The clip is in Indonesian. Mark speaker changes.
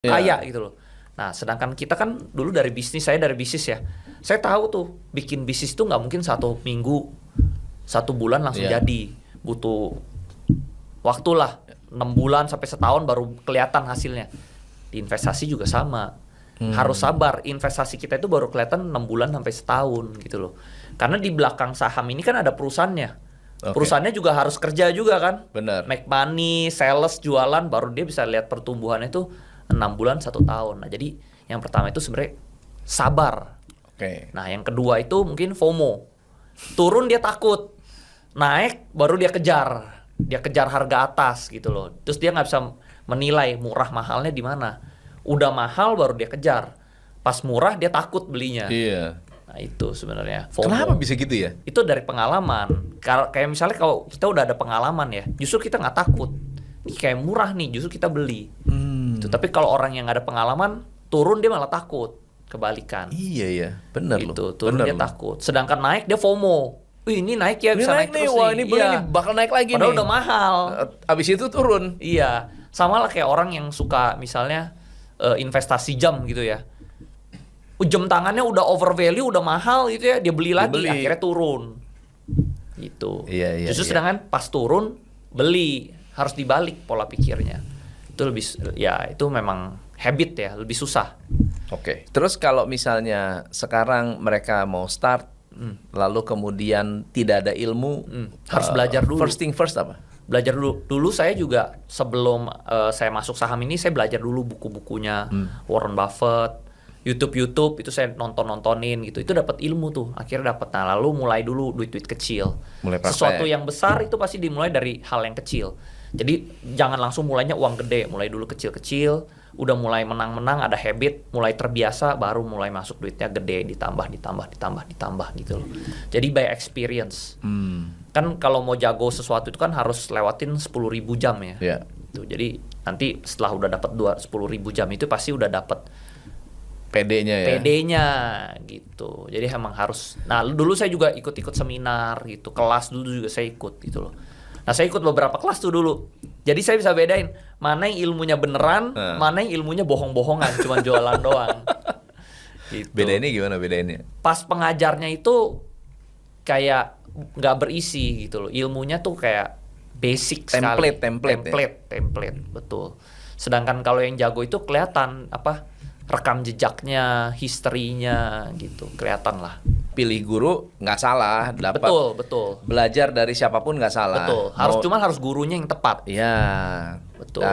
Speaker 1: kaya gitu loh. Nah, sedangkan kita kan dulu dari bisnis, saya dari bisnis ya. Saya tahu tuh bikin bisnis tuh nggak mungkin 1 minggu, 1 bulan langsung jadi. Butuh waktu lah 6 bulan sampai setahun baru kelihatan hasilnya. Di investasi juga sama. Harus sabar. Investasi kita itu baru kelihatan 6 bulan sampai setahun gitu loh. Karena di belakang saham ini kan ada perusahaannya. Perusahaannya juga harus kerja juga kan.
Speaker 2: Benar.
Speaker 1: Make money, sales, jualan, baru dia bisa lihat pertumbuhannya itu 6 bulan 1 tahun. Nah, jadi yang pertama itu sebenarnya sabar. Nah, yang kedua itu mungkin FOMO. Turun dia takut. Naik baru dia kejar. Dia kejar harga atas gitu loh. Terus dia nggak bisa menilai murah mahalnya di mana. Udah mahal baru dia kejar. Pas murah dia takut belinya.
Speaker 2: Iya.
Speaker 1: Nah, itu sebenarnya FOMO.
Speaker 2: Kenapa bisa gitu ya?
Speaker 1: Itu dari pengalaman. Kayak misalnya kalau kita udah ada pengalaman ya, justru kita nggak takut. Ini kayak murah nih, justru kita beli. Tapi kalau orang yang nggak ada pengalaman, turun dia malah takut. Kebalikan.
Speaker 2: Iya, bener loh.
Speaker 1: Itu turun dia takut. Sedangkan naik dia FOMO. Wih, ini naik ya, bisa naik
Speaker 2: nih,
Speaker 1: terus
Speaker 2: wah
Speaker 1: nih.
Speaker 2: ini beli nih, bakal naik lagi
Speaker 1: Padahal
Speaker 2: nih.
Speaker 1: udah mahal.
Speaker 2: Abis itu turun.
Speaker 1: Iya, sama lah kayak orang yang suka misalnya investasi jam gitu ya. Jam tangannya udah overvalue, udah mahal gitu ya, dia beli lagi, akhirnya turun. Gitu.
Speaker 2: Iya.
Speaker 1: Justru sedangkan pas turun beli, harus dibalik pola pikirnya. Itu lebih, ya itu memang habit ya, lebih susah.
Speaker 2: Terus kalau misalnya sekarang mereka mau start, lalu kemudian tidak ada ilmu,
Speaker 1: harus belajar dulu.
Speaker 2: First thing first apa?
Speaker 1: Belajar dulu. Dulu saya juga sebelum saya masuk saham ini, saya belajar dulu buku-bukunya Warren Buffett, YouTube itu saya nontonin gitu. Itu dapat ilmu tuh. Akhirnya dapat. Nah, lalu mulai dulu duit-duit kecil. Sesuatu yang besar itu pasti dimulai dari hal yang kecil. Jadi jangan langsung mulainya uang gede, mulai dulu kecil-kecil. Udah mulai menang-menang, ada habit, mulai terbiasa, baru mulai masuk duitnya gede, ditambah gitu loh. Jadi by experience. Kan kalau mau jago sesuatu itu kan harus lewatin 10.000 jam ya. Tuh, jadi nanti setelah udah dapat 10.000 jam itu pasti udah dapat
Speaker 2: PD-nya ya.
Speaker 1: PD-nya gitu. Jadi emang harus. Nah, dulu saya juga ikut-ikut seminar gitu, kelas dulu juga saya ikut gitu loh. Nah, saya ikut beberapa kelas tuh dulu. Jadi saya bisa bedain mana yang ilmunya beneran, mana yang ilmunya bohong-bohongan, cuma jualan doang. Gitu.
Speaker 2: Bedainnya gimana bedainnya?
Speaker 1: Pas pengajarnya itu kayak nggak berisi gitu loh. Ilmunya tuh kayak basic sekali. Template, betul. Sedangkan kalau yang jago itu kelihatan apa? Rekam jejaknya, historinya gitu, kelihatan lah.
Speaker 2: Pilih guru nggak salah, dapat.
Speaker 1: Betul.
Speaker 2: Belajar dari siapapun nggak salah.
Speaker 1: Betul. Harus gurunya yang tepat.
Speaker 2: Iya.
Speaker 1: Betul.